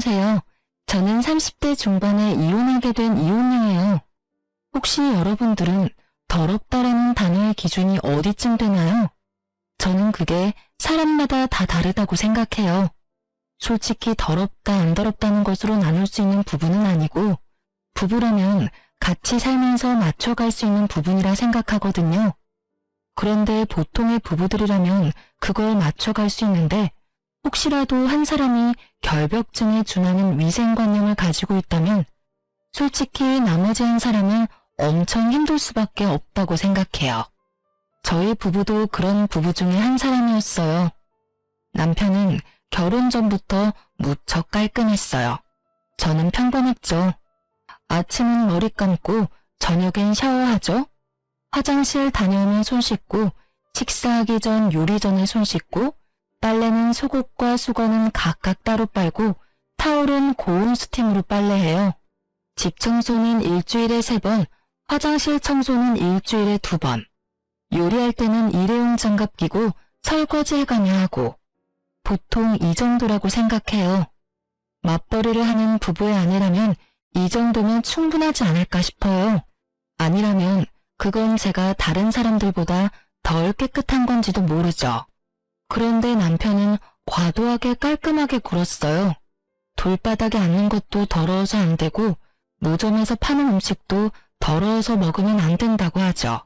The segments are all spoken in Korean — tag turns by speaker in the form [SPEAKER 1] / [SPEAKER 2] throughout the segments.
[SPEAKER 1] 안녕하세요. 저는 30대 중반에 이혼하게 된 이혼녀예요. 혹시 여러분들은 더럽다라는 단어의 기준이 어디쯤 되나요? 저는 그게 사람마다 다 다르다고 생각해요. 솔직히 더럽다 안 더럽다는 것으로 나눌 수 있는 부분은 아니고 부부라면 같이 살면서 맞춰갈 수 있는 부분이라 생각하거든요. 그런데 보통의 부부들이라면 그걸 맞춰갈 수 있는데 혹시라도 한 사람이 결벽증에 준하는 위생관념을 가지고 있다면 솔직히 나머지 한 사람은 엄청 힘들 수밖에 없다고 생각해요. 저희 부부도 그런 부부 중에 한 사람이었어요. 남편은 결혼 전부터 무척 깔끔했어요. 저는 평범했죠. 아침은 머리 감고 저녁엔 샤워하죠. 화장실 다녀오면 손 씻고 식사하기 전 요리 전에 손 씻고 빨래는 속옷과 수건은 각각 따로 빨고 타올은 고온 스팀으로 빨래해요. 집 청소는 일주일에 3번, 화장실 청소는 일주일에 2번. 요리할 때는 일회용 장갑 끼고 설거지 해가며 하고 보통 이 정도라고 생각해요. 맞벌이를 하는 부부의 아내라면 이 정도면 충분하지 않을까 싶어요. 아니라면 그건 제가 다른 사람들보다 덜 깨끗한 건지도 모르죠. 그런데 남편은 과도하게 깔끔하게 굴었어요. 돌바닥에 앉는 것도 더러워서 안 되고 노점에서 파는 음식도 더러워서 먹으면 안 된다고 하죠.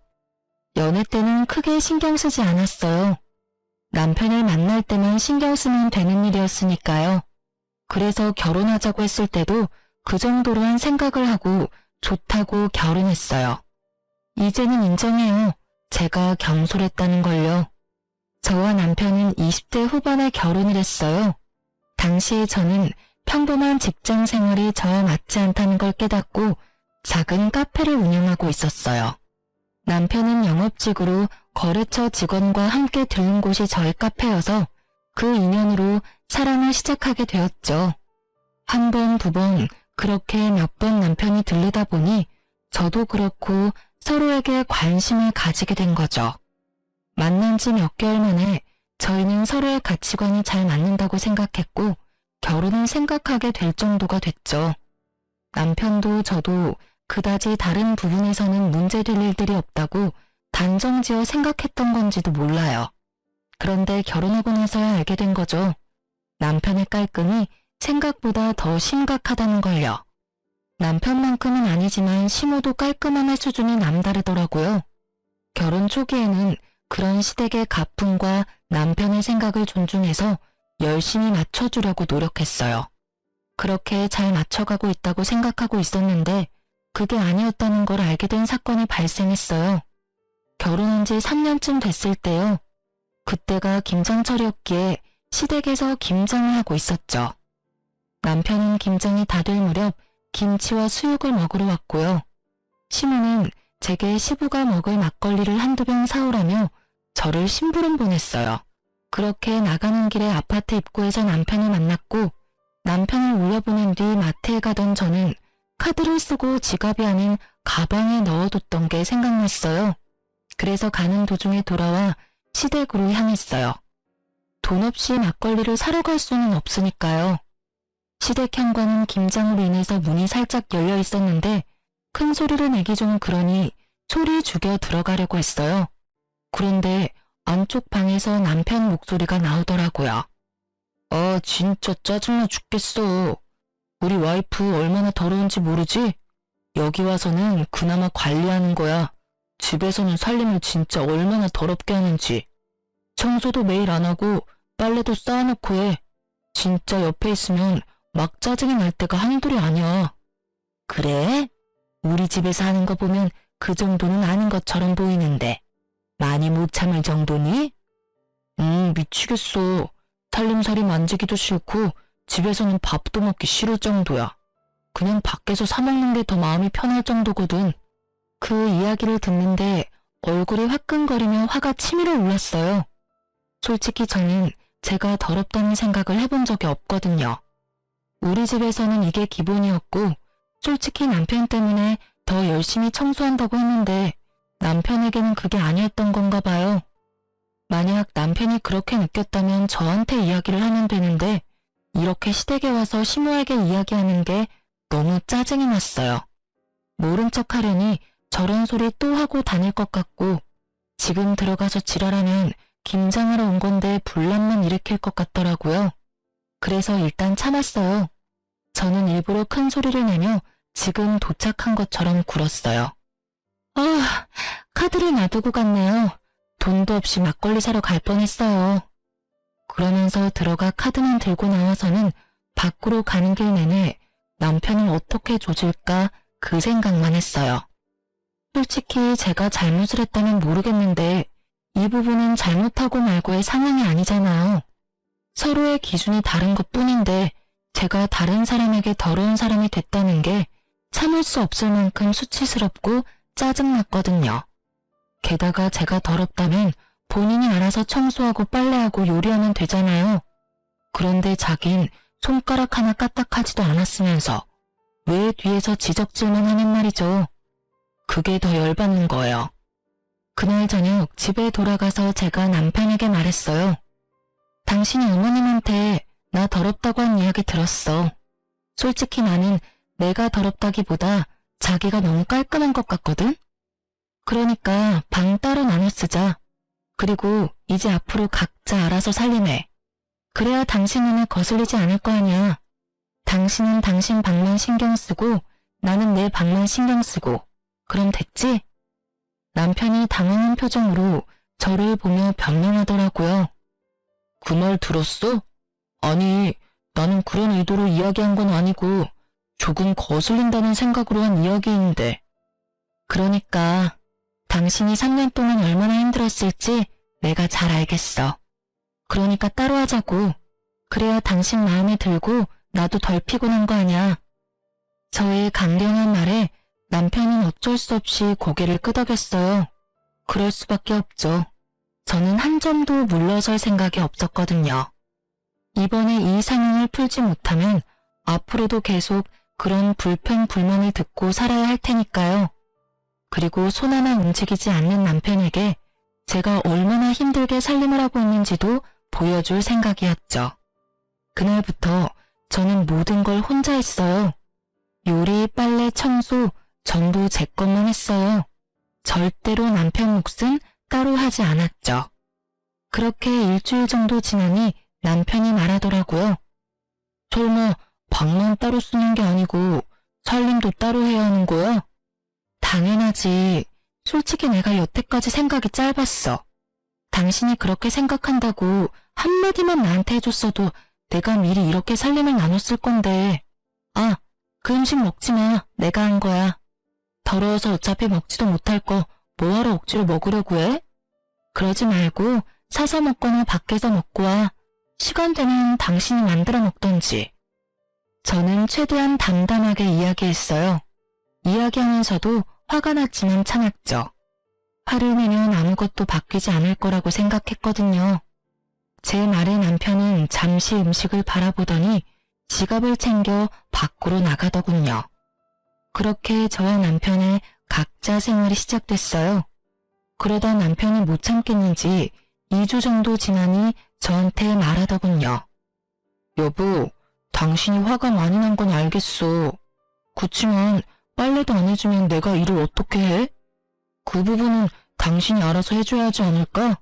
[SPEAKER 1] 연애 때는 크게 신경 쓰지 않았어요. 남편을 만날 때만 신경 쓰면 되는 일이었으니까요. 그래서 결혼하자고 했을 때도 그 정도로한 생각을 하고 좋다고 결혼했어요. 이제는 인정해요. 제가 경솔했다는 걸요. 저와 남편은 20대 후반에 결혼을 했어요. 당시에 저는 평범한 직장 생활이 저와 맞지 않다는 걸 깨닫고 작은 카페를 운영하고 있었어요. 남편은 영업직으로 거래처 직원과 함께 들른 곳이 저의 카페여서 그 인연으로 사랑을 시작하게 되었죠. 한 번, 2번 그렇게 몇 번 남편이 들르다 보니 저도 그렇고 서로에게 관심을 가지게 된 거죠. 만난 지 몇 개월 만에 저희는 서로의 가치관이 잘 맞는다고 생각했고 결혼을 생각하게 될 정도가 됐죠. 남편도 저도 그다지 다른 부분에서는 문제될 일들이 없다고 단정지어 생각했던 건지도 몰라요. 그런데 결혼하고 나서야 알게 된 거죠. 남편의 깔끔이 생각보다 더 심각하다는 걸요. 남편만큼은 아니지만 시모도 깔끔함의 수준이 남다르더라고요. 결혼 초기에는 그런 시댁의 가풍과 남편의 생각을 존중해서 열심히 맞춰주려고 노력했어요. 그렇게 잘 맞춰가고 있다고 생각하고 있었는데 그게 아니었다는 걸 알게 된 사건이 발생했어요. 결혼한 지 3년쯤 됐을 때요. 그때가 김장철이었기에 시댁에서 김장을 하고 있었죠. 남편은 김장이 다 될 무렵 김치와 수육을 먹으러 왔고요. 시모는 제게 시부가 먹을 막걸리를 한두 병 사오라며 저를 심부름 보냈어요. 그렇게 나가는 길에 아파트 입구에서 남편을 만났고 남편을 올려보낸 뒤 마트에 가던 저는 카드를 쓰고 지갑이 아닌 가방에 넣어뒀던 게 생각났어요. 그래서 가는 도중에 돌아와 시댁으로 향했어요. 돈 없이 막걸리를 사러 갈 수는 없으니까요. 시댁 현관은 김장으로 인해서 문이 살짝 열려 있었는데 큰 소리를 내기 좀 그러니 소리 죽여 들어가려고 했어요. 그런데 안쪽 방에서 남편 목소리가 나오더라고요. 아, 진짜 짜증나 죽겠어. 우리 와이프 얼마나 더러운지 모르지? 여기 와서는 그나마 관리하는 거야. 집에서는 살림을 진짜 얼마나 더럽게 하는지. 청소도 매일 안 하고 빨래도 쌓아놓고 해. 진짜 옆에 있으면 막 짜증이 날 때가 한둘이 아니야. 그래? 우리 집에서 하는 거 보면 그 정도는 아닌 것처럼 보이는데 많이 못 참을 정도니? 미치겠어. 살림살이 만지기도 싫고 집에서는 밥도 먹기 싫을 정도야. 그냥 밖에서 사 먹는 게 더 마음이 편할 정도거든. 그 이야기를 듣는데 얼굴이 화끈거리며 화가 치밀어 올랐어요. 솔직히 저는 제가 더럽다는 생각을 해본 적이 없거든요. 우리 집에서는 이게 기본이었고 솔직히 남편 때문에 더 열심히 청소한다고 했는데 남편에게는 그게 아니었던 건가 봐요. 만약 남편이 그렇게 느꼈다면 저한테 이야기를 하면 되는데 이렇게 시댁에 와서 시모에게 이야기하는 게 너무 짜증이 났어요. 모른 척 하려니 저런 소리 또 하고 다닐 것 같고 지금 들어가서 지랄하면 김장하러 온 건데 분란만 일으킬 것 같더라고요. 그래서 일단 참았어요. 저는 일부러 큰 소리를 내며 지금 도착한 것처럼 굴었어요. 아, 카드를 놔두고 갔네요. 돈도 없이 막걸리 사러 갈 뻔했어요. 그러면서 들어가 카드만 들고 나와서는 밖으로 가는 길 내내 남편을 어떻게 조질까 그 생각만 했어요. 솔직히 제가 잘못을 했다면 모르겠는데 이 부분은 잘못하고 말고의 상황이 아니잖아요. 서로의 기준이 다른 것뿐인데 제가 다른 사람에게 더러운 사람이 됐다는 게 참을 수 없을 만큼 수치스럽고 짜증났거든요. 게다가 제가 더럽다면 본인이 알아서 청소하고 빨래하고 요리하면 되잖아요. 그런데 자긴 손가락 하나 까딱하지도 않았으면서 왜 뒤에서 지적질만 하는 말이죠. 그게 더 열받는 거예요. 그날 저녁 집에 돌아가서 제가 남편에게 말했어요. 당신이 어머님한테 나 더럽다고 한 이야기 들었어. 솔직히 나는 내가 더럽다기보다 자기가 너무 깔끔한 것 같거든? 그러니까 방 따로 나눠 쓰자. 그리고 이제 앞으로 각자 알아서 살림해. 그래야 당신 눈에 거슬리지 않을 거 아니야. 당신은 당신 방만 신경 쓰고 나는 내 방만 신경 쓰고 그럼 됐지? 남편이 당황한 표정으로 저를 보며 변명하더라고요. 그 말 들었어? 아니, 나는 그런 의도로 이야기한 건 아니고 조금 거슬린다는 생각으로 한 이야기인데. 그러니까 당신이 3년 동안 얼마나 힘들었을지 내가 잘 알겠어. 그러니까 따로 하자고. 그래야 당신 마음에 들고 나도 덜 피곤한 거 아냐. 저의 강경한 말에 남편은 어쩔 수 없이 고개를 끄덕였어요. 그럴 수밖에 없죠. 저는 한 점도 물러설 생각이 없었거든요. 이번에 이 상황을 풀지 못하면 앞으로도 계속 그런 불평불만을 듣고 살아야 할 테니까요. 그리고 손 하나 움직이지 않는 남편에게 제가 얼마나 힘들게 살림을 하고 있는지도 보여줄 생각이었죠. 그날부터 저는 모든 걸 혼자 했어요. 요리, 빨래, 청소 전부 제 것만 했어요. 절대로 남편 몫은 따로 하지 않았죠. 그렇게 일주일 정도 지나니 남편이 말하더라고요. 설마 방만 따로 쓰는 게 아니고 살림도 따로 해야 하는 거야? 당연하지. 솔직히 내가 여태까지 생각이 짧았어. 당신이 그렇게 생각한다고 한마디만 나한테 해줬어도 내가 미리 이렇게 살림을 나눴을 건데. 아, 그 음식 먹지 마. 내가 한 거야. 더러워서 어차피 먹지도 못할 거 뭐하러 억지로 먹으려고 해? 그러지 말고 사서 먹거나 밖에서 먹고 와. 시간 되면 당신이 만들어 먹던지. 저는 최대한 담담하게 이야기했어요. 이야기하면서도 화가 났지만 참았죠. 화를 내면 아무것도 바뀌지 않을 거라고 생각했거든요. 제 말에 남편은 잠시 음식을 바라보더니 지갑을 챙겨 밖으로 나가더군요. 그렇게 저와 남편의 각자 생활이 시작됐어요. 그러다 남편이 못 참겠는지 2주 정도 지나니 저한테 말하더군요. 여보, 당신이 화가 많이 난 건 알겠어. 그치만 빨래도 안 해주면 내가 일을 어떻게 해? 그 부분은 당신이 알아서 해줘야 하지 않을까?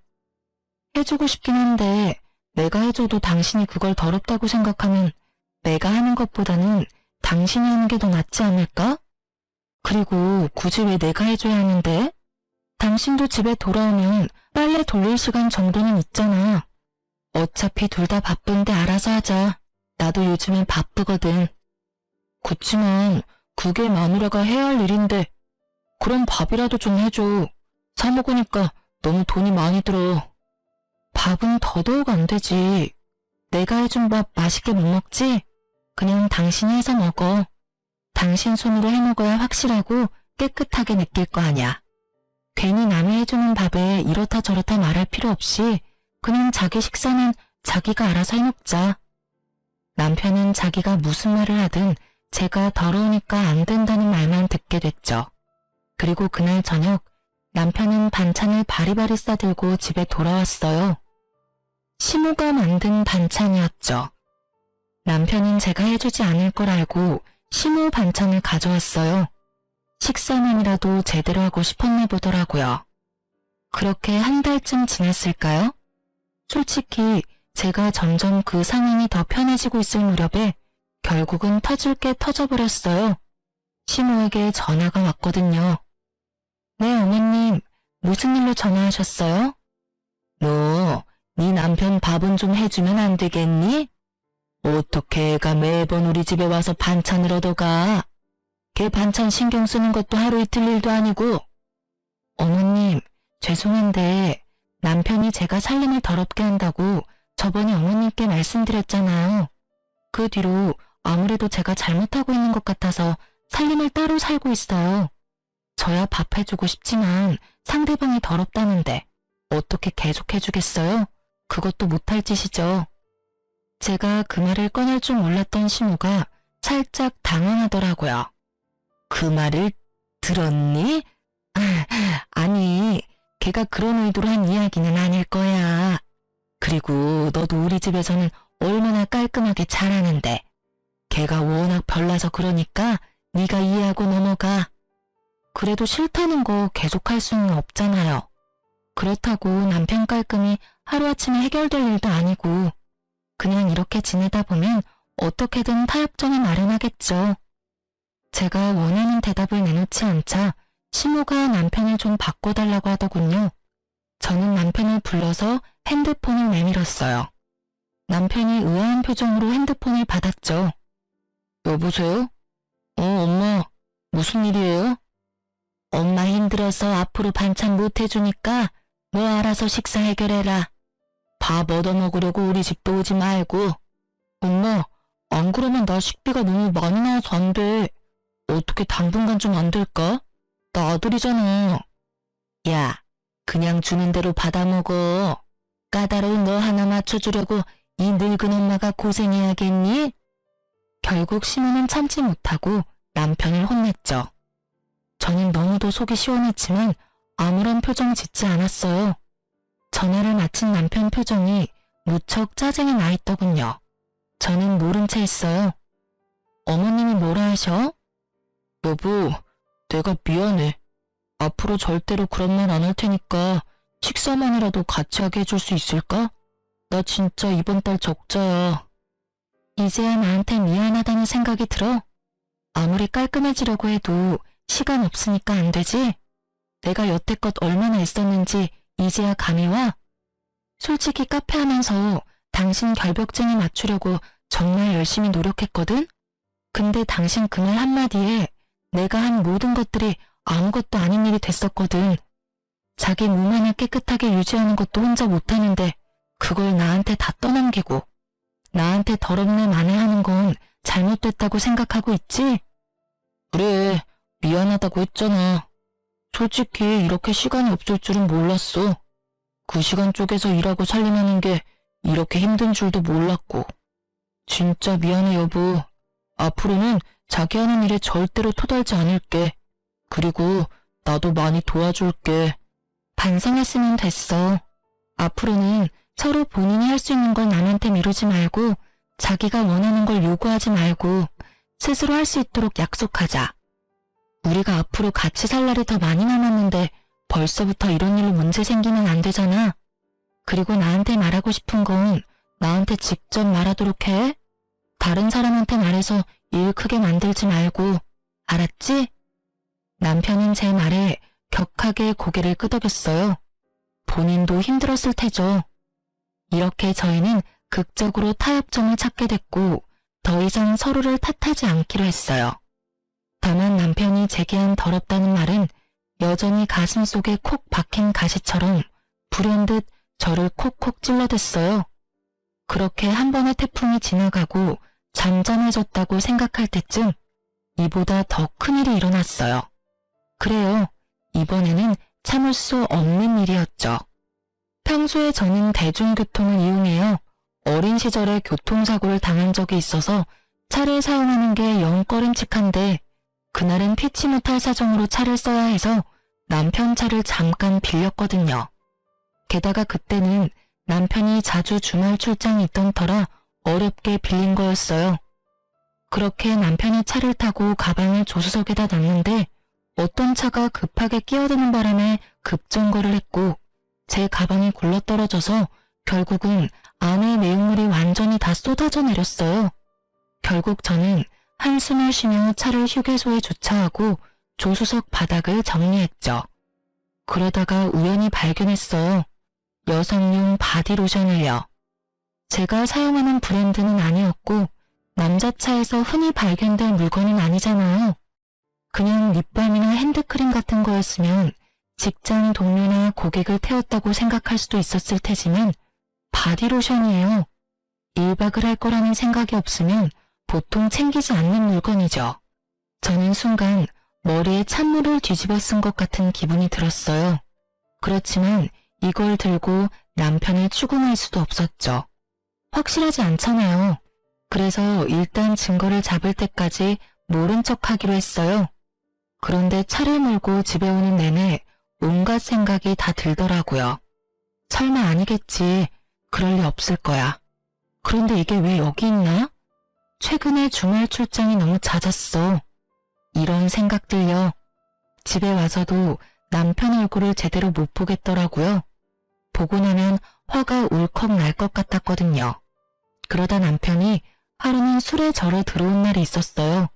[SPEAKER 1] 해주고 싶긴 한데 내가 해줘도 당신이 그걸 더럽다고 생각하면 내가 하는 것보다는 당신이 하는 게 더 낫지 않을까? 그리고 굳이 왜 내가 해줘야 하는데? 당신도 집에 돌아오면 빨래 돌릴 시간 정도는 있잖아. 어차피 둘 다 바쁜데 알아서 하자. 나도 요즘엔 바쁘거든. 그치만 그게 마누라가 해야 할 일인데 그럼 밥이라도 좀 해줘. 사 먹으니까 너무 돈이 많이 들어. 밥은 더더욱 안 되지. 내가 해준 밥 맛있게 못 먹지? 그냥 당신이 해서 먹어. 당신 손으로 해 먹어야 확실하고 깨끗하게 느낄 거 아냐. 괜히 남이 해주는 밥에 이렇다 저렇다 말할 필요 없이 그냥 자기 식사는 자기가 알아서 해 먹자. 남편은 자기가 무슨 말을 하든 제가 더러우니까 안 된다는 말만 듣게 됐죠. 그리고 그날 저녁 남편은 반찬을 바리바리 싸들고 집에 돌아왔어요. 시모가 만든 반찬이었죠. 남편은 제가 해주지 않을 걸 알고 시모 반찬을 가져왔어요. 식사만이라도 제대로 하고 싶었나 보더라고요. 그렇게 한 달쯤 지났을까요? 솔직히 제가 점점 그 상황이 더 편해지고 있을 무렵에 결국은 터질 게 터져버렸어요. 시모에게 전화가 왔거든요. 네, 어머님. 무슨 일로 전화하셨어요? 너, 네 남편 밥은 좀 해주면 안 되겠니? 어떻게 애가 매번 우리 집에 와서 반찬을 얻어가? 걔 반찬 신경 쓰는 것도 하루 이틀 일도 아니고. 어머님, 죄송한데 남편이 제가 살림을 더럽게 한다고 저번에 어머님께 말씀드렸잖아요. 그 뒤로 아무래도 제가 잘못하고 있는 것 같아서 살림을 따로 살고 있어요. 저야 밥 해주고 싶지만 상대방이 더럽다는데 어떻게 계속해주겠어요? 그것도 못할 짓이죠. 제가 그 말을 꺼낼 줄 몰랐던 시모가 살짝 당황하더라고요. 그 말을 들었니? 아니, 걔가 그런 의도로 한 이야기는 아닐 거야. 그리고 너도 우리 집에서는 얼마나 깔끔하게 잘하는데 걔가 워낙 별나서 그러니까 네가 이해하고 넘어가. 그래도 싫다는 거 계속할 수는 없잖아요. 그렇다고 남편 깔끔이 하루아침에 해결될 일도 아니고 그냥 이렇게 지내다 보면 어떻게든 타협점을 마련하겠죠. 제가 원하는 대답을 내놓지 않자 시모가 남편을 좀 바꿔달라고 하더군요. 저는 남편을 불러서 핸드폰을 내밀었어요. 남편이 의아한 표정으로 핸드폰을 받았죠. 여보세요? 엄마, 무슨 일이에요? 엄마 힘들어서 앞으로 반찬 못 해주니까 너 알아서 식사 해결해라. 밥 얻어먹으려고 우리 집도 오지 말고. 엄마, 안 그러면 나 식비가 너무 많이 나와서 안 돼. 어떻게 당분간 좀 안 될까? 나 아들이잖아. 야, 그냥 주는 대로 받아먹어. 까다로운 너 하나 맞춰주려고 이 늙은 엄마가 고생해야겠니? 결국 시모는 참지 못하고 남편을 혼냈죠. 저는 너무도 속이 시원했지만 아무런 표정 짓지 않았어요. 전화를 마친 남편 표정이 무척 짜증이 나 있더군요. 저는 모른 채 했어요. 어머님이 뭐라 하셔? 여보, 내가 미안해. 앞으로 절대로 그런 말 안 할 테니까 식사만이라도 같이 하게 해줄 수 있을까? 나 진짜 이번 달 적자야. 이제야 나한테 미안하다는 생각이 들어? 아무리 깔끔해지려고 해도 시간 없으니까 안 되지? 내가 여태껏 얼마나 애썼는지 이제야 감이 와? 솔직히 카페 하면서 당신 결벽증에 맞추려고 정말 열심히 노력했거든? 근데 당신 그 말 한마디에 내가 한 모든 것들이 아무것도 아닌 일이 됐었거든. 자기 몸 하나 깨끗하게 유지하는 것도 혼자 못하는데 그걸 나한테 다 떠넘기고 나한테 더럽네 만회하는 건 잘못됐다고 생각하고 있지? 그래, 미안하다고 했잖아. 솔직히 이렇게 시간이 없을 줄은 몰랐어. 그 시간 쪼개서 일하고 살림하는 게 이렇게 힘든 줄도 몰랐고. 진짜 미안해 여보. 앞으로는 자기 하는 일에 절대로 토달지 않을게. 그리고 나도 많이 도와줄게. 반성했으면 됐어. 앞으로는 서로 본인이 할 수 있는 걸 남한테 미루지 말고 자기가 원하는 걸 요구하지 말고 스스로 할 수 있도록 약속하자. 우리가 앞으로 같이 살 날이 더 많이 남았는데 벌써부터 이런 일로 문제 생기면 안 되잖아. 그리고 나한테 말하고 싶은 건 나한테 직접 말하도록 해. 다른 사람한테 말해서 일 크게 만들지 말고. 알았지? 남편은 제 말에 격하게 고개를 끄덕였어요. 본인도 힘들었을 테죠. 이렇게 저희는 극적으로 타협점을 찾게 됐고 더 이상 서로를 탓하지 않기로 했어요. 다만 남편이 제게 한 더럽다는 말은 여전히 가슴속에 콕 박힌 가시처럼 불현듯 저를 콕콕 찔러댔어요. 그렇게 한 번의 태풍이 지나가고 잠잠해졌다고 생각할 때쯤 이보다 더 큰일이 일어났어요. 그래요. 이번에는 참을 수 없는 일이었죠. 평소에 저는 대중교통을 이용해요. 어린 시절에 교통사고를 당한 적이 있어서 차를 사용하는 게 영 꺼림칙한데 그날은 피치 못할 사정으로 차를 써야 해서 남편 차를 잠깐 빌렸거든요. 게다가 그때는 남편이 자주 주말 출장이 있던 터라 어렵게 빌린 거였어요. 그렇게 남편이 차를 타고 가방을 조수석에다 놨는데 어떤 차가 급하게 끼어드는 바람에 급정거를 했고 제 가방이 굴러떨어져서 결국은 안의 내용물이 완전히 다 쏟아져 내렸어요. 결국 저는 한숨을 쉬며 차를 휴게소에 주차하고 조수석 바닥을 정리했죠. 그러다가 우연히 발견했어요. 여성용 바디로션을요. 제가 사용하는 브랜드는 아니었고 남자 차에서 흔히 발견될 물건은 아니잖아요. 그냥 립밤이나 핸드크림 같은 거였으면 직장 동료나 고객을 태웠다고 생각할 수도 있었을 테지만 바디로션이에요. 1박을 할 거라는 생각이 없으면 보통 챙기지 않는 물건이죠. 저는 순간 머리에 찬물을 뒤집어 쓴 것 같은 기분이 들었어요. 그렇지만 이걸 들고 남편을 추궁할 수도 없었죠. 확실하지 않잖아요. 그래서 일단 증거를 잡을 때까지 모른 척하기로 했어요. 그런데 차를 몰고 집에 오는 내내 온갖 생각이 다 들더라고요. 설마 아니겠지. 그럴 리 없을 거야. 그런데 이게 왜 여기 있나? 최근에 주말 출장이 너무 잦았어. 이런 생각들요. 집에 와서도 남편 얼굴을 제대로 못 보겠더라고요. 보고 나면 화가 울컥 날 것 같았거든요. 그러다 남편이 하루는 술에 절어 들어온 날이 있었어요.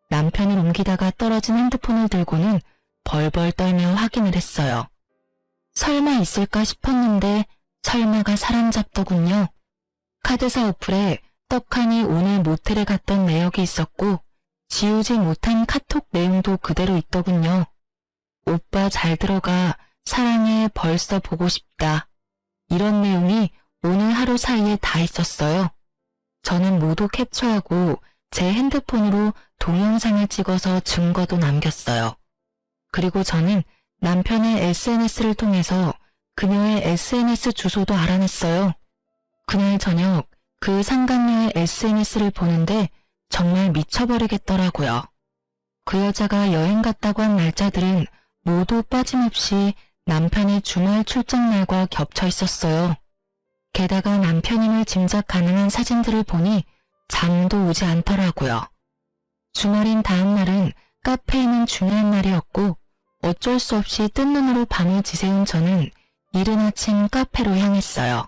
[SPEAKER 1] 남편을 옮기다가 떨어진 핸드폰을 들고는 벌벌 떨며 확인을 했어요. 설마 있을까 싶었는데 설마가 사람 잡더군요. 카드사 어플에 떡하니 오늘 모텔에 갔던 내역이 있었고 지우지 못한 카톡 내용도 그대로 있더군요. 오빠 잘 들어가. 사랑해. 벌써 보고 싶다. 이런 내용이 오늘 하루 사이에 다 있었어요. 저는 모두 캡처하고 제 핸드폰으로 동영상을 찍어서 증거도 남겼어요. 그리고 저는 남편의 SNS를 통해서 그녀의 SNS 주소도 알아냈어요. 그날 저녁 그 상간녀의 SNS를 보는데 정말 미쳐버리겠더라고요. 그 여자가 여행 갔다고 한 날짜들은 모두 빠짐없이 남편의 주말 출장 날과 겹쳐 있었어요. 게다가 남편임을 짐작 가능한 사진들을 보니 잠도 오지 않더라고요. 주말인 다음 날은 카페에는 중요한 날이었고 어쩔 수 없이 뜬 눈으로 밤을 지새운 저는 이른 아침 카페로 향했어요.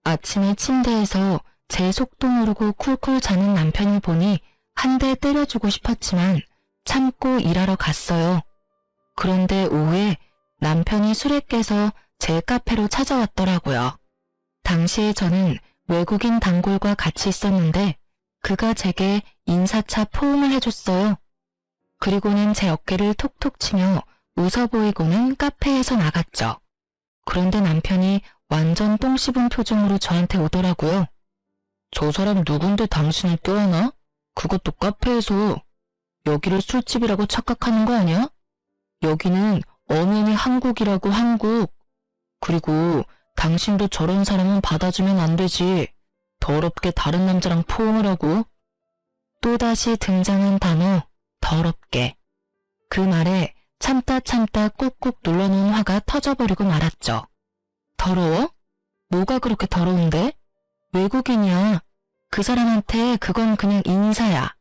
[SPEAKER 1] 아침에 침대에서 제 속도 모르고 쿨쿨 자는 남편을 보니 한 대 때려주고 싶었지만 참고 일하러 갔어요. 그런데 오후에 남편이 술에 깨서 제 카페로 찾아왔더라고요. 당시에 저는 외국인 단골과 같이 있었는데 그가 제게 인사차 포옹을 해줬어요. 그리고는 제 어깨를 톡톡 치며 웃어 보이고는 카페에서 나갔죠. 그런데 남편이 완전 똥 씹은 표정으로 저한테 오더라고요. 저 사람 누군데 당신을 껴안아? 그것도 카페에서. 여기를 술집이라고 착각하는 거 아니야? 여기는 엄연히 한국이라고. 한국. 그리고 당신도 저런 사람은 받아주면 안 되지. 더럽게 다른 남자랑 포옹을 하고. 또다시 등장한 단어 더럽게. 그 말에 참다 꾹꾹 눌러놓은 화가 터져버리고 말았죠. 더러워? 뭐가 그렇게 더러운데? 외국인이야. 그 사람한테 그건 그냥 인사야.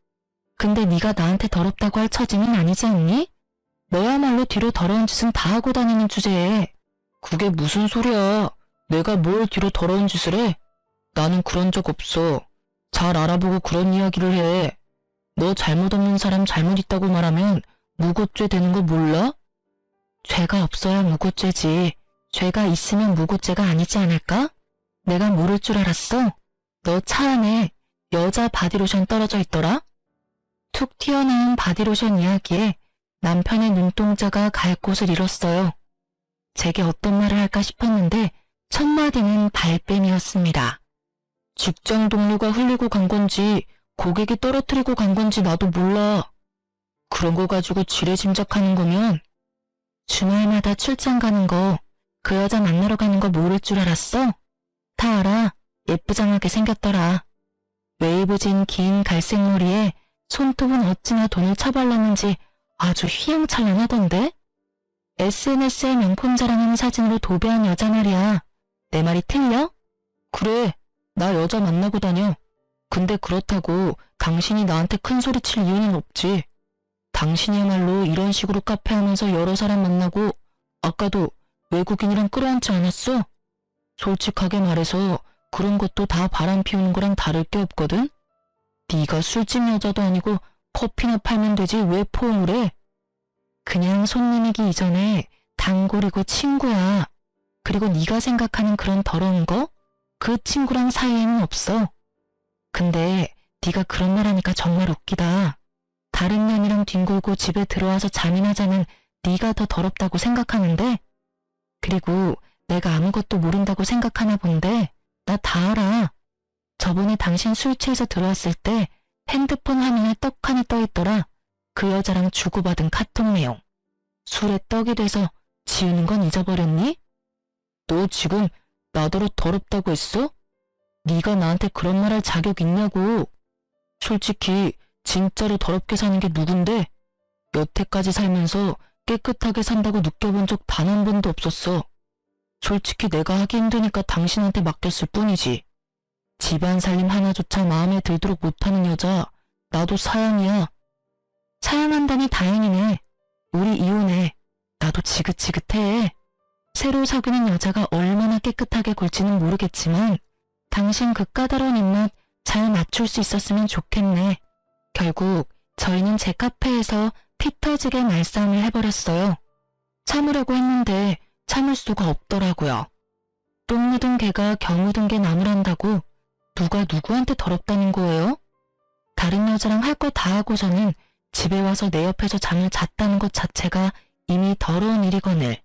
[SPEAKER 1] 근데 네가 나한테 더럽다고 할 처지는 아니지 않니? 너야말로 뒤로 더러운 짓은 다 하고 다니는 주제에. 그게 무슨 소리야. 내가 뭘 뒤로 더러운 짓을 해? 나는 그런 적 없어. 잘 알아보고 그런 이야기를 해. 너 잘못 없는 사람 잘못 있다고 말하면 무고죄 되는 거 몰라? 죄가 없어야 무고죄지. 죄가 있으면 무고죄가 아니지 않을까? 내가 모를 줄 알았어? 너 차 안에 여자 바디로션 떨어져 있더라? 툭 튀어나온 바디로션 이야기에 남편의 눈동자가 갈 곳을 잃었어요. 제게 어떤 말을 할까 싶었는데 첫 마디는 발뺌이었습니다. 직장 동료가 흘리고 간 건지 고객이 떨어뜨리고 간 건지 나도 몰라. 그런 거 가지고 지레짐작하는 거면 주말마다 출장 가는 거, 그 여자 만나러 가는 거 모를 줄 알았어? 다 알아. 예쁘장하게 생겼더라. 웨이브진 긴 갈색 머리에 손톱은 어찌나 돈을 처발랐는지 아주 휘황찬란하던데? SNS에 명품 자랑하는 사진으로 도배한 여자 말이야. 내 말이 틀려? 그래. 나 여자 만나고 다녀. 근데 그렇다고 당신이 나한테 큰 소리 칠 이유는 없지. 당신이야말로 이런 식으로 카페 하면서 여러 사람 만나고 아까도 외국인이랑 끌어안지 않았어? 솔직하게 말해서 그런 것도 다 바람 피우는 거랑 다를 게 없거든? 네가 술집 여자도 아니고 커피나 팔면 되지 왜 포옹을 해? 그냥 손님이기 이전에 단골이고 친구야. 그리고 네가 생각하는 그런 더러운 거? 그 친구랑 사이에는 없어. 근데 네가 그런 말 하니까 정말 웃기다. 다른 년이랑 뒹굴고 집에 들어와서 잠이나 자는 네가 더 더럽다고 생각하는데? 그리고 내가 아무것도 모른다고 생각하나 본데 나 다 알아. 저번에 당신 술 취해서 들어왔을 때 핸드폰 화면에 떡하니 떠있더라. 그 여자랑 주고받은 카톡 내용. 술에 떡이 돼서 지우는 건 잊어버렸니? 너 지금 나더러 더럽다고 했어? 네가 나한테 그런 말 할 자격 있냐고. 솔직히 진짜로 더럽게 사는 게 누군데? 여태까지 살면서 깨끗하게 산다고 느껴본 적 단 한 번도 없었어. 솔직히 내가 하기 힘드니까 당신한테 맡겼을 뿐이지. 집안 살림 하나조차 마음에 들도록 못하는 여자, 나도 사양이야. 사양한다니 다행이네. 우리 이혼해. 나도 지긋지긋해. 새로 사귀는 여자가 얼마나 깨끗하게 굴지는 모르겠지만 당신 그 까다로운 입맛 잘 맞출 수 있었으면 좋겠네. 결국 저희는 제 카페에서 피 터지게 말싸움을 해버렸어요. 참으려고 했는데 참을 수가 없더라고요. 똥 묻은 개가 겨 묻은 개 나무란다고 누가 누구한테 더럽다는 거예요? 다른 여자랑 할 거 다 하고서는 집에 와서 내 옆에서 잠을 잤다는 것 자체가 이미 더러운 일이거늘.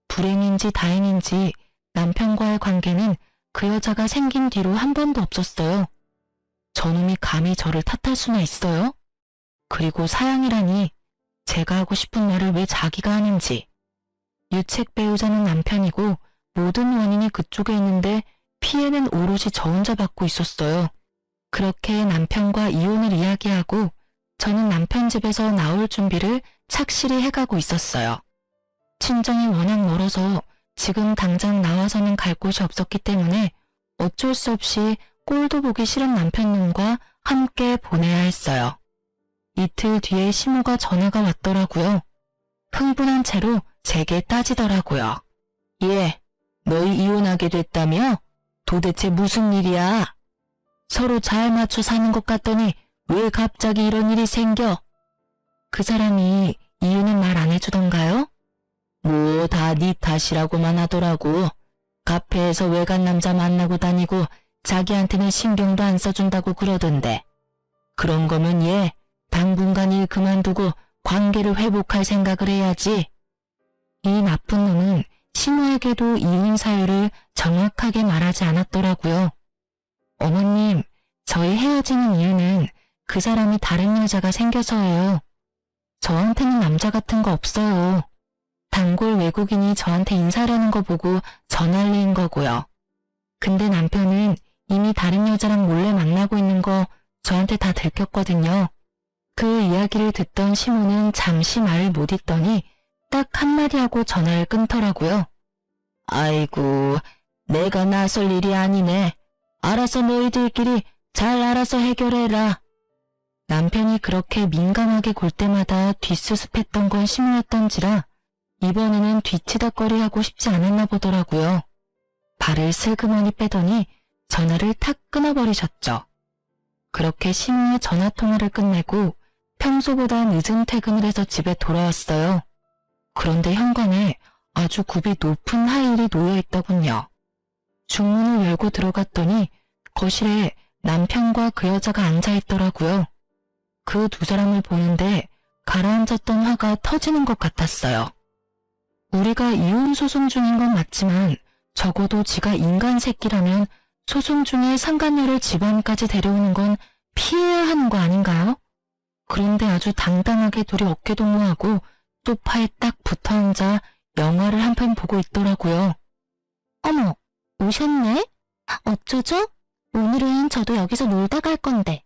[SPEAKER 1] 불행인지 다행인지 남편과의 관계는 그 여자가 생긴 뒤로 한 번도 없었어요. 저놈이 감히 저를 탓할 수나 있어요? 그리고 사양이라니 제가 하고 싶은 말을 왜 자기가 하는지. 유책 배우자는 남편이고 모든 원인이 그쪽에 있는데 피해는 오롯이 저 혼자 받고 있었어요. 그렇게 남편과 이혼을 이야기하고 저는 남편 집에서 나올 준비를 착실히 해가고 있었어요. 친정이 워낙 멀어서 지금 당장 나와서는 갈 곳이 없었기 때문에 어쩔 수 없이 꼴도 보기 싫은 남편님과 함께 보내야 했어요. 이틀 뒤에 시모가 전화가 왔더라고요. 흥분한 채로 제게 따지더라고요. 예, 너희 이혼하게 됐다며? 도대체 무슨 일이야? 서로 잘 맞춰 사는 것 같더니 왜 갑자기 이런 일이 생겨? 그 사람이 이유는 말 안 해주던가요? 뭐 다 네 탓이라고만 하더라고. 카페에서 외간 남자 만나고 다니고 자기한테는 신경도 안 써준다고 그러던데. 그런 거면 얘 당분간 일 그만두고 관계를 회복할 생각을 해야지. 이 나쁜 놈은 시모에게도 이혼 사유를 정확하게 말하지 않았더라고요. 어머님, 저희 헤어지는 이유는 그 사람이 다른 여자가 생겨서예요. 저한테는 남자 같은 거 없어요. 단골 외국인이 저한테 인사하려는 거 보고 전화를낸 거고요. 근데 남편은 이미 다른 여자랑 몰래 만나고 있는 거 저한테 다 들켰거든요. 그 이야기를 듣던 시모는 잠시 말을 못 잇더니 딱 한마디 하고 전화를 끊더라고요. 아이고, 내가 나설 일이 아니네. 알아서 너희들끼리 잘 알아서 해결해라. 남편이 그렇게 민감하게 굴 때마다 뒷수습했던 건 시모였던지라 이번에는 뒤치다꺼리하고 싶지 않았나 보더라고요. 발을 슬그머니 빼더니 전화를 탁 끊어버리셨죠. 그렇게 시모의 전화통화를 끝내고 평소보다 늦은 퇴근을 해서 집에 돌아왔어요. 그런데 현관에 아주 굽이 높은 하일이 놓여있더군요. 중문을 열고 들어갔더니 거실에 남편과 그 여자가 앉아있더라고요. 그 두 사람을 보는데 가라앉았던 화가 터지는 것 같았어요. 우리가 이혼 소송 중인 건 맞지만 적어도 지가 인간 새끼라면 소송 중에 상간녀를 집안까지 데려오는 건 피해야 하는 거 아닌가요? 그런데 아주 당당하게 둘이 어깨동무하고 소파에 딱 붙어앉아 영화를 한 편 보고 있더라고요. 어머, 오셨네? 어쩌죠? 오늘은 저도 여기서 놀다 갈 건데.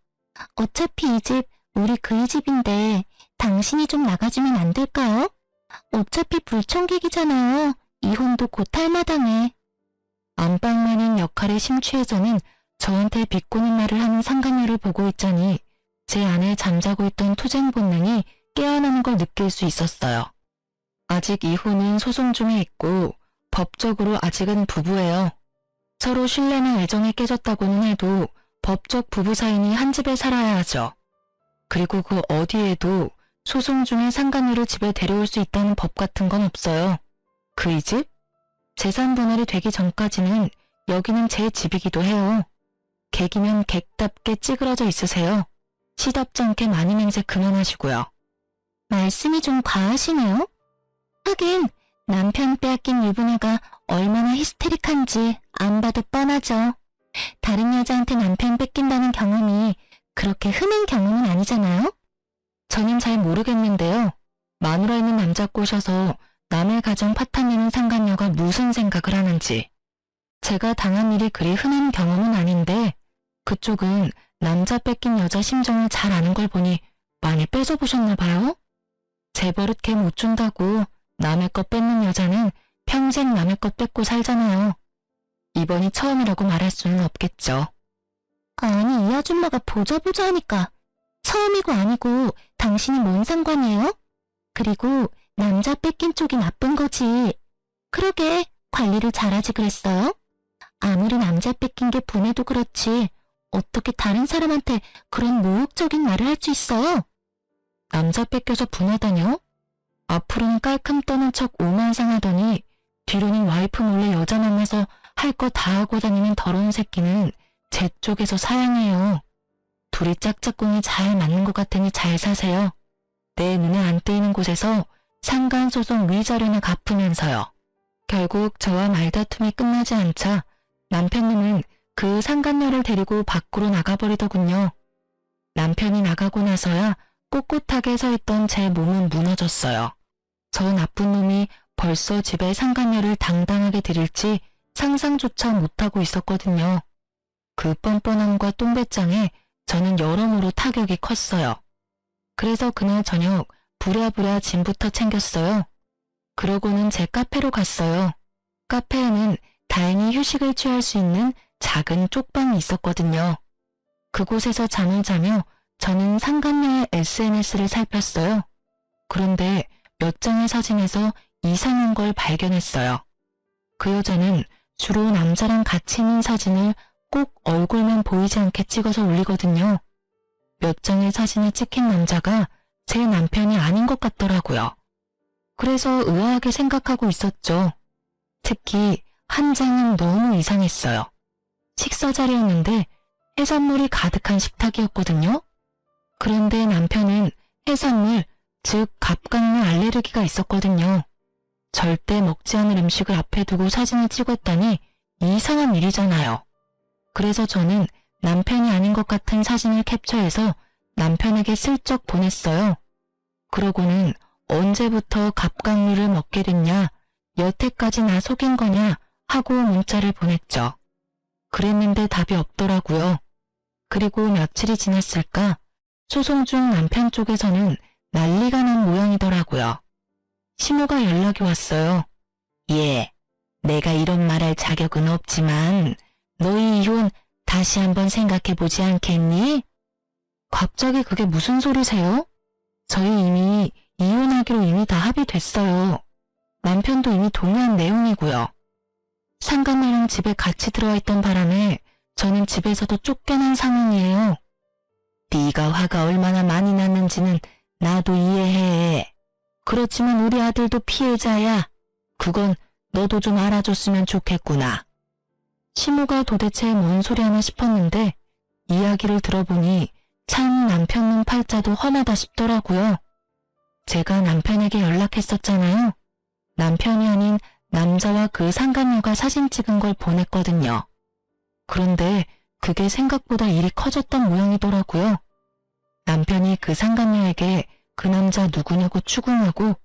[SPEAKER 1] 어차피 이 집 우리 그이 집인데 당신이 좀 나가주면 안 될까요? 어차피 불청객이잖아요. 이혼도 곧 할 마당에. 안방마님 역할에 심취해 저는 저한테 비꼬는 말을 하는 상간녀를 보고 있자니 제 안에 잠자고 있던 투쟁 본능이 깨어나는 걸 느낄 수 있었어요. 아직 이혼은 소송 중에 있고 법적으로 아직은 부부예요. 서로 신뢰나 애정이 깨졌다고는 해도 법적 부부 사이니 한 집에 살아야 하죠. 그리고 그 어디에도 소송 중에 상간녀를 집에 데려올 수 있다는 법 같은 건 없어요. 그 이 집? 재산 분할이 되기 전까지는 여기는 제 집이기도 해요. 객이면 객답게 찌그러져 있으세요. 시답지 않게 많이 냄새 그만하시고요. 말씀이 좀 과하시네요. 하긴 남편 빼앗긴 유부녀가 얼마나 히스테릭한지 안 봐도 뻔하죠. 다른 여자한테 남편 뺏긴다는 경험이 그렇게 흔한 경험은 아니잖아요? 저는 잘 모르겠는데요. 마누라 있는 남자 꼬셔서 남의 가정 파탄내는 상간녀가 무슨 생각을 하는지. 제가 당한 일이 그리 흔한 경험은 아닌데 그쪽은 남자 뺏긴 여자 심정을 잘 아는 걸 보니 많이 뺏어보셨나 봐요? 제 버릇 걔 못 준다고 남의 것 뺏는 여자는 평생 남의 것 뺏고 살잖아요. 이번이 처음이라고 말할 수는 없겠죠. 아니 이 아줌마가 보자 하니까 처음이고 아니고 당신이 뭔 상관이에요? 그리고 남자 뺏긴 쪽이 나쁜 거지. 그러게 관리를 잘하지 그랬어요? 아무리 남자 뺏긴 게 분해도 그렇지 어떻게 다른 사람한테 그런 모욕적인 말을 할 수 있어요? 남자 뺏겨서 분하다뇨? 앞으로는 깔끔 떠는 척 오만상하더니 뒤로는 와이프 몰래 여자 만나서 할 거 다 하고 다니는 더러운 새끼는 제 쪽에서 사양해요. 둘이 짝짝꿍이 잘 맞는 것 같으니 잘 사세요. 내 눈에 안 띄는 곳에서 상간소송 위자료나 갚으면서요. 결국 저와 말다툼이 끝나지 않자 남편님은 그 상간녀를 데리고 밖으로 나가버리더군요. 남편이 나가고 나서야 꼿꼿하게 서 있던 제 몸은 무너졌어요. 저 나쁜 놈이 벌써 집에 상간녀를 당당하게 들일지 상상조차 못하고 있었거든요. 그 뻔뻔함과 똥배짱에 저는 여러모로 타격이 컸어요. 그래서 그날 저녁 부랴부랴 짐부터 챙겼어요. 그러고는 제 카페로 갔어요. 카페에는 다행히 휴식을 취할 수 있는 작은 쪽방이 있었거든요. 그곳에서 잠을 자며 저는 상간녀의 SNS를 살폈어요. 그런데 몇 장의 사진에서 이상한 걸 발견했어요. 그 여자는 주로 남자랑 같이 있는 사진을 꼭 얼굴만 보이지 않게 찍어서 올리거든요. 몇 장의 사진에 찍힌 남자가 제 남편이 아닌 것 같더라고요. 그래서 의아하게 생각하고 있었죠. 특히 한 장은 너무 이상했어요. 식사 자리였는데 해산물이 가득한 식탁이었거든요. 그런데 남편은 해산물, 즉 갑각류 알레르기가 있었거든요. 절대 먹지 않을 음식을 앞에 두고 사진을 찍었다니 이상한 일이잖아요. 그래서 저는 남편이 아닌 것 같은 사진을 캡처해서 남편에게 슬쩍 보냈어요. 그러고는 언제부터 갑각류를 먹게 됐냐, 여태까지 나 속인 거냐 하고 문자를 보냈죠. 그랬는데 답이 없더라고요. 그리고 며칠이 지났을까 소송 중 남편 쪽에서는 난리가 난 모양이더라고요. 시모가 연락이 왔어요. 예, 내가 이런 말할 자격은 없지만 너희 이혼 다시 한번 생각해보지 않겠니? 갑자기 그게 무슨 소리세요? 저희 이미 이혼하기로 이미 다 합의됐어요. 남편도 이미 동의한 내용이고요. 상간녀랑 집에 같이 들어와 있던 바람에 저는 집에서도 쫓겨난 상황이에요. 네가 화가 얼마나 많이 났는지는 나도 이해해. 그렇지만 우리 아들도 피해자야. 그건 너도 좀 알아줬으면 좋겠구나. 시모가 도대체 뭔 소리 하나 싶었는데 이야기를 들어보니 참 남편 눈 팔자도 험하다 싶더라고요. 제가 남편에게 연락했었잖아요. 남편이 아닌 남자와 그 상간녀가 사진 찍은 걸 보냈거든요. 그런데 그게 생각보다 일이 커졌던 모양이더라고요. 남편이 그 상간녀에게 그 남자 누구냐고 추궁하고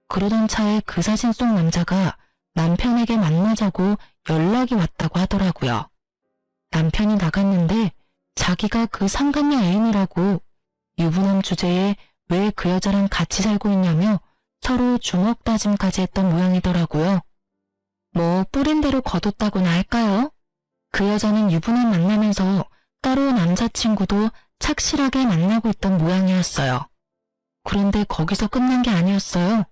[SPEAKER 1] 그러던 차에 그 사진 속 남자가 남편에게 만나자고 연락이 왔다고 하더라고요. 남편이 나갔는데 자기가 그 상간녀 애인이라고 유부남 주제에 왜 그 여자랑 같이 살고 있냐며 서로 주먹 다짐까지 했던 모양이더라고요. 뭐 뿌린 대로 거뒀다고나 할까요? 그 여자는 유부남 만나면서 따로 남자친구도 착실하게 만나고 있던 모양이었어요. 그런데 거기서 끝난 게 아니었어요.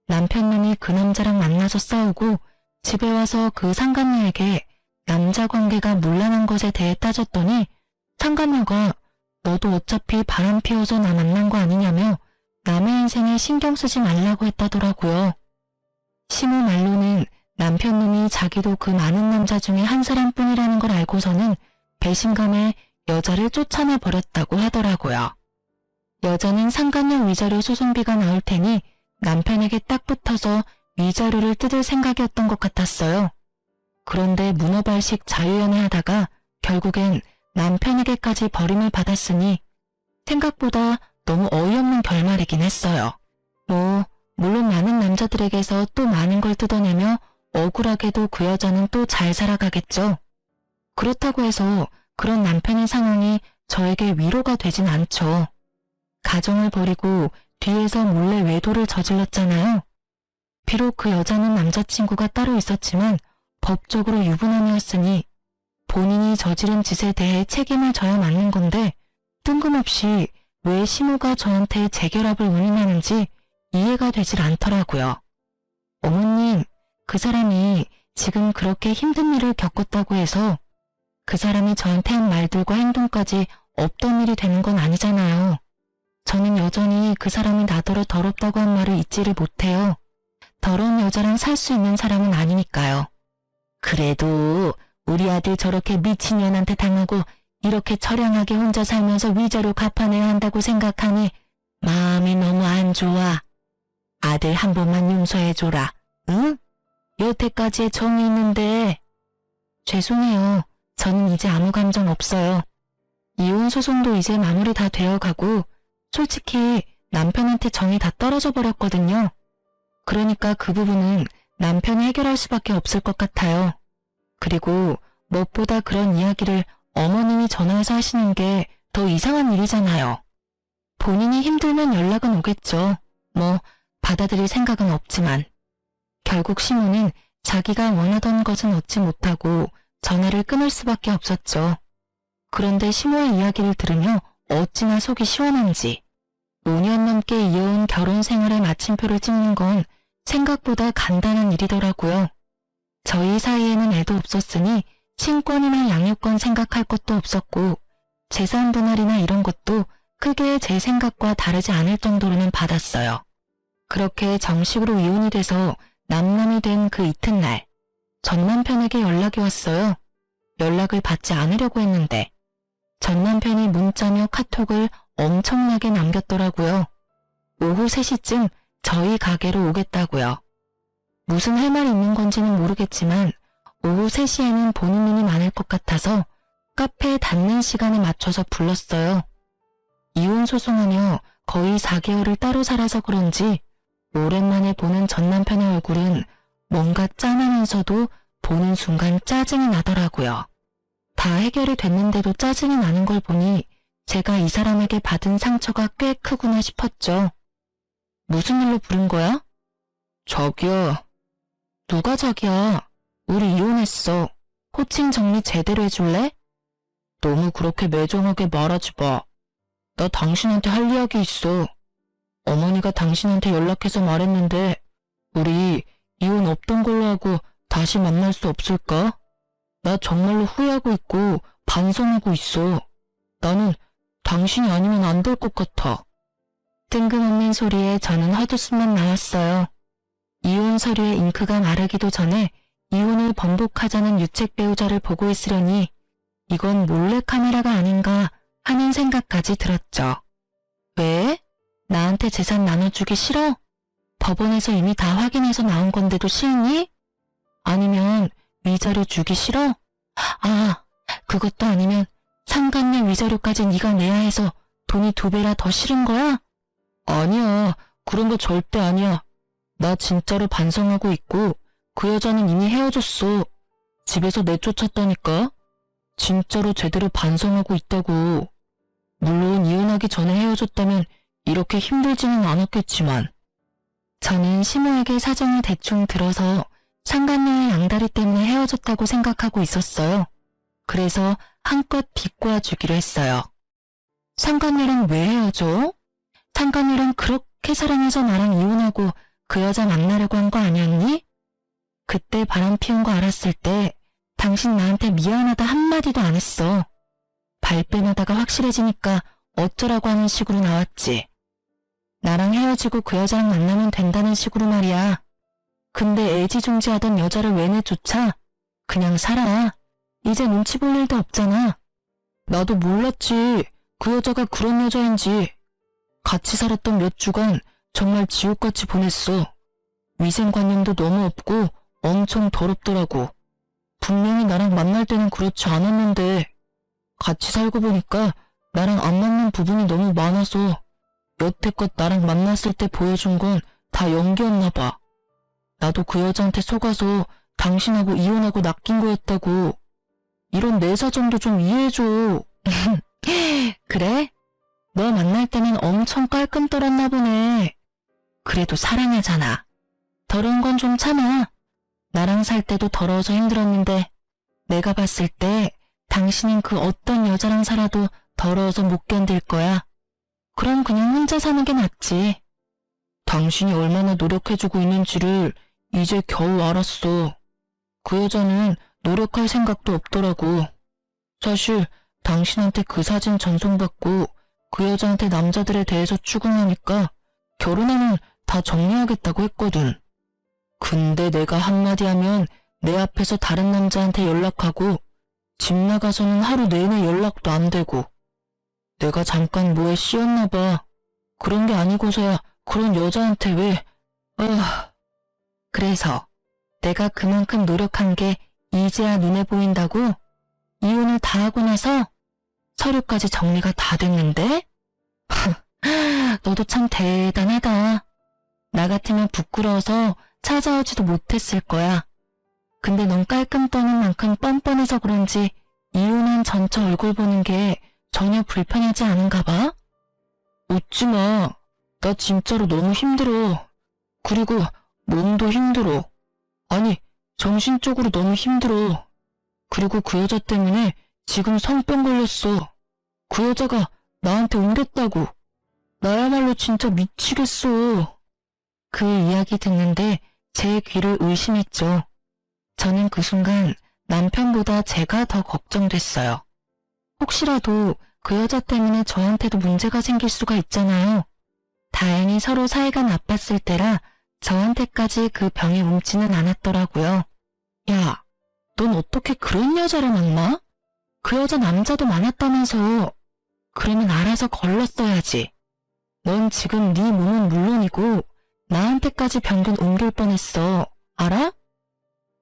[SPEAKER 1] 남편놈이 그 남자랑 만나서 싸우고 집에 와서 그 상간녀에게 남자 관계가 문란한 것에 대해 따졌더니 상간녀가 너도 어차피 바람 피워서 나 만난 거 아니냐며 남의 인생에 신경 쓰지 말라고 했다더라고요. 시모 말로는 남편놈이 자기도 그 많은 남자 중에 한 사람뿐이라는 걸 알고서는 배신감에 여자를 쫓아내 버렸다고 하더라고요. 여자는 상간녀 위자료 소송비가 나올 테니 남편에게 딱 붙어서 위자료를 뜯을 생각이었던 것 같았어요. 그런데 문어발식 자유연애하다가 결국엔 남편에게까지 버림을 받았으니 생각보다 너무 어이없는 결말이긴 했어요. 물론 많은 남자들에게서 또 많은 걸 뜯어내며 억울하게도 그 여자는 또 잘 살아가겠죠. 그렇다고 해서 그런 남편의 상황이 저에게 위로가 되진 않죠. 가정을 버리고 뒤에서 몰래 외도를 저질렀잖아요. 비록 그 여자는 남자친구가 따로 있었지만 법적으로 유부남이었으니 본인이 저지른 짓에 대해 책임을 져야 맞는 건데 뜬금없이 왜 시모가 저한테 재결합을 운운하는지 이해가 되질 않더라고요. 어머님, 그 사람이 지금 그렇게 힘든 일을 겪었다고 해서 그 사람이 저한테 한 말들과 행동까지 없던 일이 되는 건 아니잖아요. 저는 여전히 그 사람이 나더러 더럽다고 한 말을 잊지를 못해요. 더러운 여자랑 살 수 있는 사람은 아니니까요. 그래도 우리 아들 저렇게 미친년한테 당하고 이렇게 처량하게 혼자 살면서 위자료 갚아내야 한다고 생각하니 마음이 너무 안 좋아. 아들 한 번만 용서해줘라. 응? 여태까지의 정이 있는데. 죄송해요. 저는 이제 아무 감정 없어요. 이혼 소송도 이제 마무리 다 되어가고 솔직히 남편한테 정이 다 떨어져 버렸거든요. 그러니까 그 부분은 남편이 해결할 수밖에 없을 것 같아요. 그리고 무엇보다 그런 이야기를 어머님이 전화해서 하시는 게 더 이상한 일이잖아요. 본인이 힘들면 연락은 오겠죠. 받아들일 생각은 없지만. 결국 시모는 자기가 원하던 것은 얻지 못하고 전화를 끊을 수밖에 없었죠. 그런데 시모의 이야기를 들으며 어찌나 속이 시원한지. 5년 넘게 이어온 결혼 생활의 마침표를 찍는 건 생각보다 간단한 일이더라고요. 저희 사이에는 애도 없었으니 친권이나 양육권 생각할 것도 없었고 재산 분할이나 이런 것도 크게 제 생각과 다르지 않을 정도로는 받았어요. 그렇게 정식으로 이혼이 돼서 남남이 된 그 이튿날 전 남편에게 연락이 왔어요. 연락을 받지 않으려고 했는데 전 남편이 문자며 카톡을 엄청나게 남겼더라고요. 오후 3시쯤 저희 가게로 오겠다고요. 무슨 할 말이 있는 건지는 모르겠지만 오후 3시에는 보는 눈이 많을 것 같아서 카페 닫는 시간에 맞춰서 불렀어요. 이혼 소송하며 거의 4개월을 따로 살아서 그런지 오랜만에 보는 전 남편의 얼굴은 뭔가 짠하면서도 보는 순간 짜증이 나더라고요. 다 해결이 됐는데도 짜증이 나는 걸 보니 제가 이 사람에게 받은 상처가 꽤 크구나 싶었죠. 무슨 일로 부른 거야? 저기요. 누가 자기야? 우리 이혼했어. 호칭 정리 제대로 해줄래? 너무 그렇게 매정하게 말하지 마. 나 당신한테 할 이야기 있어. 어머니가 당신한테 연락해서 말했는데 우리 이혼 없던 걸로 하고 다시 만날 수 없을까? 나 정말로 후회하고 있고 반성하고 있어. 나는 당신이 아니면 안 될 것 같아. 뜬금없는 소리에 저는 헛웃음만 나왔어요. 이혼 서류에 잉크가 마르기도 전에 이혼을 번복하자는 유책 배우자를 보고 있으려니 이건 몰래카메라가 아닌가 하는 생각까지 들었죠. 왜? 나한테 재산 나눠주기 싫어? 법원에서 이미 다 확인해서 나온 건데도 싫니? 아니면 위자료 주기 싫어? 그것도 아니면 상간녀 위자료까지 네가 내야 해서 돈이 2배라 더 싫은 거야? 아니야, 그런 거 절대 아니야. 나 진짜로 반성하고 있고 그 여자는 이미 헤어졌어. 집에서 내쫓았다니까. 진짜로 제대로 반성하고 있다고. 물론 이혼하기 전에 헤어졌다면 이렇게 힘들지는 않았겠지만. 저는 시모에게 사정을 대충 들어서 상간녀의 양다리 때문에 헤어졌다고 생각하고 있었어요. 그래서 한껏 비꼬아주기로 했어요. 상관녀랑 왜 헤어져? 상관녀랑 그렇게 사랑해서 나랑 이혼하고 그 여자 만나려고 한 거 아니었니? 그때 바람 피운 거 알았을 때 당신 나한테 미안하다 한마디도 안 했어. 발뺌하다가 확실해지니까 어쩌라고 하는 식으로 나왔지. 나랑 헤어지고 그 여자랑 만나면 된다는 식으로 말이야. 근데 애지중지하던 여자를 왜 내쫓아? 그냥 살아. 이제 눈치 볼 일도 없잖아. 나도 몰랐지. 그 여자가 그런 여자인지. 같이 살았던 몇 주간 정말 지옥같이 보냈어. 위생관념도 너무 없고 엄청 더럽더라고. 분명히 나랑 만날 때는 그렇지 않았는데 같이 살고 보니까 나랑 안 맞는 부분이 너무 많아서 여태껏 나랑 만났을 때 보여준 건 다 연기였나 봐. 나도 그 여자한테 속아서 당신하고 이혼하고 낚인 거였다고. 이런 내 사정도 좀 이해해줘. 그래? 너 만날 때는 엄청 깔끔 떨었나 보네. 그래도 사랑하잖아. 더러운 건 좀 참아. 나랑 살 때도 더러워서 힘들었는데 내가 봤을 때 당신은 그 어떤 여자랑 살아도 더러워서 못 견딜 거야. 그럼 그냥 혼자 사는 게 낫지. 당신이 얼마나 노력해주고 있는지를 이제 겨우 알았어. 그 여자는 노력할 생각도 없더라고. 사실 당신한테 그 사진 전송받고 그 여자한테 남자들에 대해서 추궁하니까 결혼하면 다 정리하겠다고 했거든. 근데 내가 한마디 하면 내 앞에서 다른 남자한테 연락하고 집 나가서는 하루 내내 연락도 안 되고. 내가 잠깐 뭐에 씌었나 봐. 그런 게 아니고서야 그런 여자한테 왜... 그래서 내가 그만큼 노력한 게 이제야 눈에 보인다고? 이혼을 다 하고 나서 서류까지 정리가 다 됐는데? 너도 참 대단하다. 나 같으면 부끄러워서 찾아오지도 못했을 거야. 근데 넌 깔끔 떠는 만큼 뻔뻔해서 그런지 이혼한 전처 얼굴 보는 게 전혀 불편하지 않은가 봐? 웃지 마. 나 진짜로 너무 힘들어. 그리고 몸도 힘들어. 아니, 정신적으로 너무 힘들어. 그리고 그 여자 때문에 지금 성병 걸렸어. 그 여자가 나한테 옮겼다고. 나야말로 진짜 미치겠어. 그 이야기 듣는데 제 귀를 의심했죠. 저는 그 순간 남편보다 제가 더 걱정됐어요. 혹시라도 그 여자 때문에 저한테도 문제가 생길 수가 있잖아요. 다행히 서로 사이가 나빴을 때라 저한테까지 그 병이 옮지는 않았더라고요. 야, 넌 어떻게 그런 여자를 만나? 그 여자 남자도 많았다면서. 그러면 알아서 걸렀어야지. 넌 지금 네 몸은 물론이고 나한테까지 병균 옮길 뻔했어. 알아?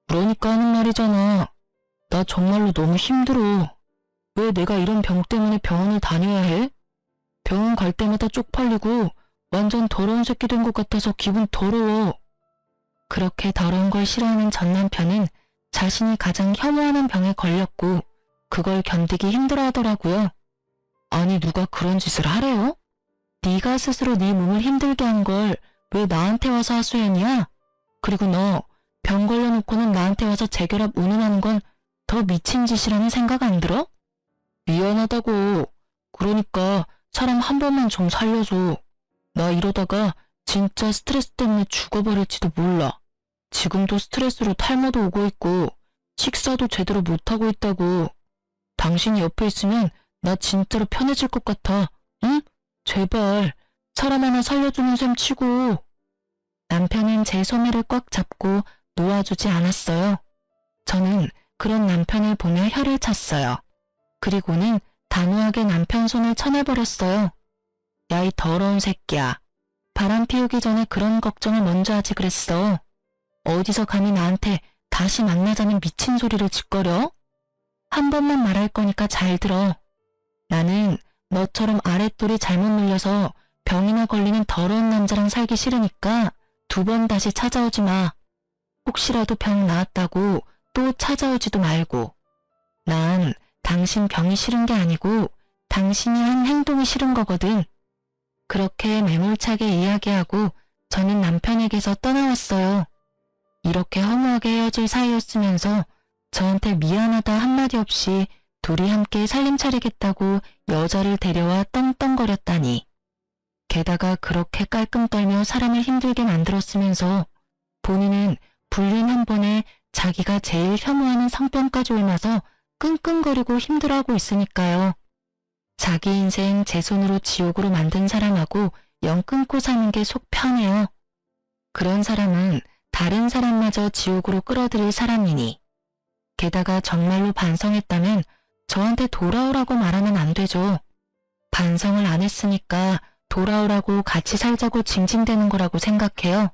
[SPEAKER 1] 그러니까 하는 말이잖아. 나 정말로 너무 힘들어. 왜 내가 이런 병 때문에 병원을 다녀야 해? 병원 갈 때마다 쪽팔리고 완전 더러운 새끼 된 것 같아서 기분 더러워. 그렇게 더러운 걸 싫어하는 전 남편은 자신이 가장 혐오하는 병에 걸렸고 그걸 견디기 힘들어하더라고요. 아니 누가 그런 짓을 하래요? 네가 스스로 네 몸을 힘들게 한 걸 왜 나한테 와서 하소연이야? 그리고 너 병 걸려놓고는 나한테 와서 재결합 운운하는 건 더 미친 짓이라는 생각 안 들어? 미안하다고. 그러니까 사람 한 번만 좀 살려줘. 나 이러다가 진짜 스트레스 때문에 죽어버릴지도 몰라. 지금도 스트레스로 탈모도 오고 있고 식사도 제대로 못하고 있다고. 당신이 옆에 있으면 나 진짜로 편해질 것 같아. 응? 제발 사람 하나 살려주는 셈 치고. 남편은 제 소매를 꽉 잡고 놓아주지 않았어요. 저는 그런 남편을 보며 혀를 찼어요. 그리고는 단호하게 남편 손을 쳐내버렸어요. 야, 이 더러운 새끼야. 바람 피우기 전에 그런 걱정을 먼저 하지 그랬어. 어디서 감히 나한테 다시 만나자는 미친 소리를 짓거려? 한 번만 말할 거니까 잘 들어. 나는 너처럼 아랫돌이 잘못 눌려서 병이나 걸리는 더러운 남자랑 살기 싫으니까 2번 다시 찾아오지 마. 혹시라도 병 나았다고 또 찾아오지도 말고. 난 당신 병이 싫은 게 아니고 당신이 한 행동이 싫은 거거든. 그렇게 매몰차게 이야기하고 저는 남편에게서 떠나왔어요. 이렇게 허무하게 헤어질 사이였으면서 저한테 미안하다 한마디 없이 둘이 함께 살림 차리겠다고 여자를 데려와 떵떵거렸다니. 게다가 그렇게 깔끔 떨며 사람을 힘들게 만들었으면서 본인은 불륜 한 번에 자기가 제일 혐오하는 성병까지 옮아서 끙끙거리고 힘들어하고 있으니까요. 자기 인생 제 손으로 지옥으로 만든 사람하고 영 끊고 사는 게 속 편해요. 그런 사람은 다른 사람마저 지옥으로 끌어들일 사람이니. 게다가 정말로 반성했다면 저한테 돌아오라고 말하면 안 되죠. 반성을 안 했으니까 돌아오라고 같이 살자고 징징대는 거라고 생각해요.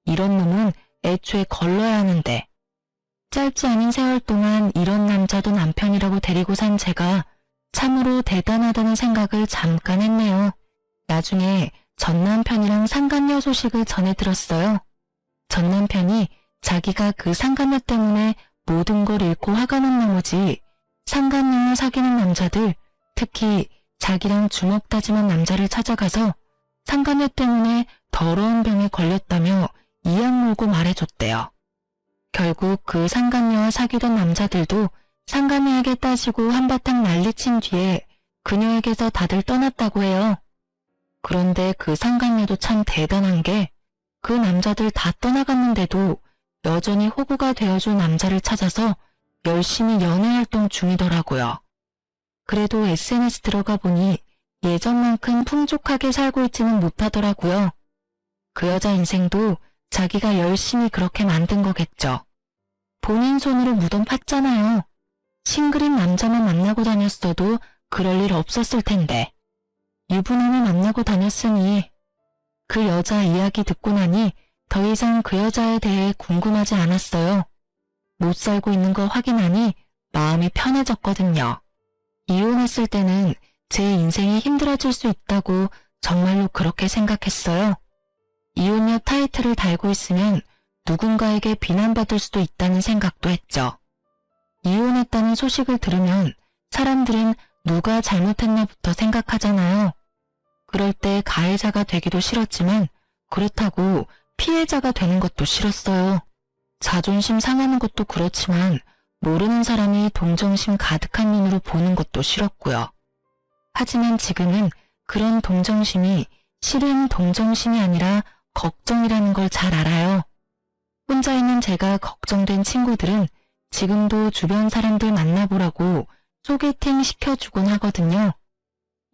[SPEAKER 1] 이런 놈은 애초에 걸러야 하는데. 짧지 않은 세월 동안 이런 남자도 남편이라고 데리고 산 제가 참으로 대단하다는 생각을 잠깐 했네요. 나중에 전 남편이랑 상간녀 소식을 전해 들었어요. 전 남편이 자기가 그 상간녀 때문에 모든 걸 잃고 화가 난 나머지 상간녀를 사귀는 남자들, 특히 자기랑 주먹 다짐한 남자를 찾아가서 상간녀 때문에 더러운 병에 걸렸다며 이악 물고 말해줬대요. 결국 그 상간녀와 사귀던 남자들도 상간녀에게 따지고 한바탕 난리친 뒤에 그녀에게서 다들 떠났다고 해요. 그런데 그 상간녀도 참 대단한 게 그 남자들 다 떠나갔는데도 여전히 호구가 되어줄 남자를 찾아서 열심히 연애활동 중이더라고요. 그래도 SNS 들어가 보니 예전만큼 풍족하게 살고 있지는 못하더라고요. 그 여자 인생도 자기가 열심히 그렇게 만든 거겠죠. 본인 손으로 무덤 팠잖아요. 싱글인 남자만 만나고 다녔어도 그럴 일 없었을 텐데. 유부남을 만나고 다녔으니 그 여자 이야기 듣고 나니 더 이상 그 여자에 대해 궁금하지 않았어요. 못 살고 있는 거 확인하니 마음이 편해졌거든요. 이혼했을 때는 제 인생이 힘들어질 수 있다고 정말로 그렇게 생각했어요. 이혼녀 타이틀을 달고 있으면 누군가에게 비난받을 수도 있다는 생각도 했죠. 이혼했다는 소식을 들으면 사람들은 누가 잘못했나부터 생각하잖아요. 그럴 때 가해자가 되기도 싫었지만 그렇다고 피해자가 되는 것도 싫었어요. 자존심 상하는 것도 그렇지만 모르는 사람이 동정심 가득한 눈으로 보는 것도 싫었고요. 하지만 지금은 그런 동정심이 실은 동정심이 아니라 걱정이라는 걸 잘 알아요. 혼자 있는 제가 걱정된 친구들은 지금도 주변 사람들 만나보라고 소개팅 시켜주곤 하거든요.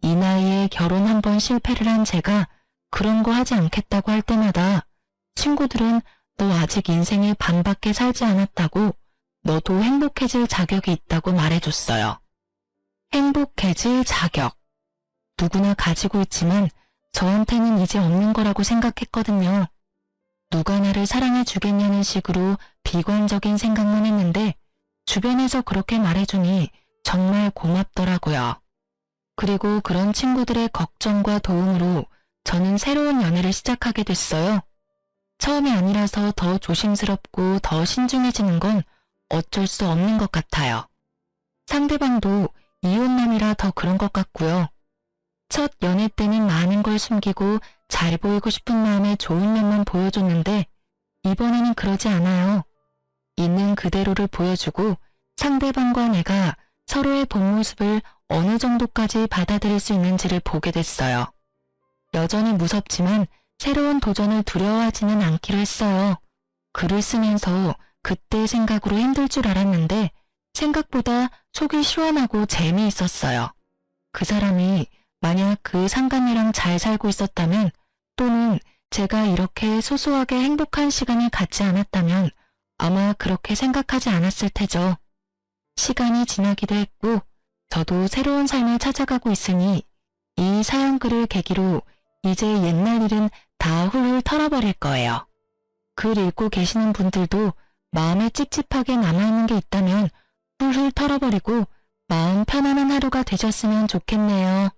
[SPEAKER 1] 이 나이에 결혼 한 번 실패를 한 제가 그런 거 하지 않겠다고 할 때마다 친구들은 너 아직 인생의 반밖에 살지 않았다고 너도 행복해질 자격이 있다고 말해줬어요. 행복해질 자격. 누구나 가지고 있지만 저한테는 이제 없는 거라고 생각했거든요. 누가 나를 사랑해 주겠냐는 식으로 비관적인 생각만 했는데 주변에서 그렇게 말해주니 정말 고맙더라고요. 그리고 그런 친구들의 걱정과 도움으로 저는 새로운 연애를 시작하게 됐어요. 처음이 아니라서 더 조심스럽고 더 신중해지는 건 어쩔 수 없는 것 같아요. 상대방도 이혼남이라 더 그런 것 같고요. 첫 연애 때는 많은 걸 숨기고 잘 보이고 싶은 마음에 좋은 면만 보여줬는데 이번에는 그러지 않아요. 있는 그대로를 보여주고 상대방과 내가 서로의 본 모습을 어느 정도까지 받아들일 수 있는지를 보게 됐어요. 여전히 무섭지만 새로운 도전을 두려워하지는 않기로 했어요. 글을 쓰면서 그때 생각으로 힘들 줄 알았는데 생각보다 속이 시원하고 재미있었어요. 그 사람이 만약 그 상간녀랑 잘 살고 있었다면 또는 제가 이렇게 소소하게 행복한 시간을 갖지 않았다면 아마 그렇게 생각하지 않았을 테죠. 시간이 지나기도 했고 저도 새로운 삶을 찾아가고 있으니 이 사연글을 계기로 이제 옛날 일은 다 훌훌 털어버릴 거예요. 글 읽고 계시는 분들도 마음에 찝찝하게 남아있는 게 있다면 훌훌 털어버리고 마음 편안한 하루가 되셨으면 좋겠네요.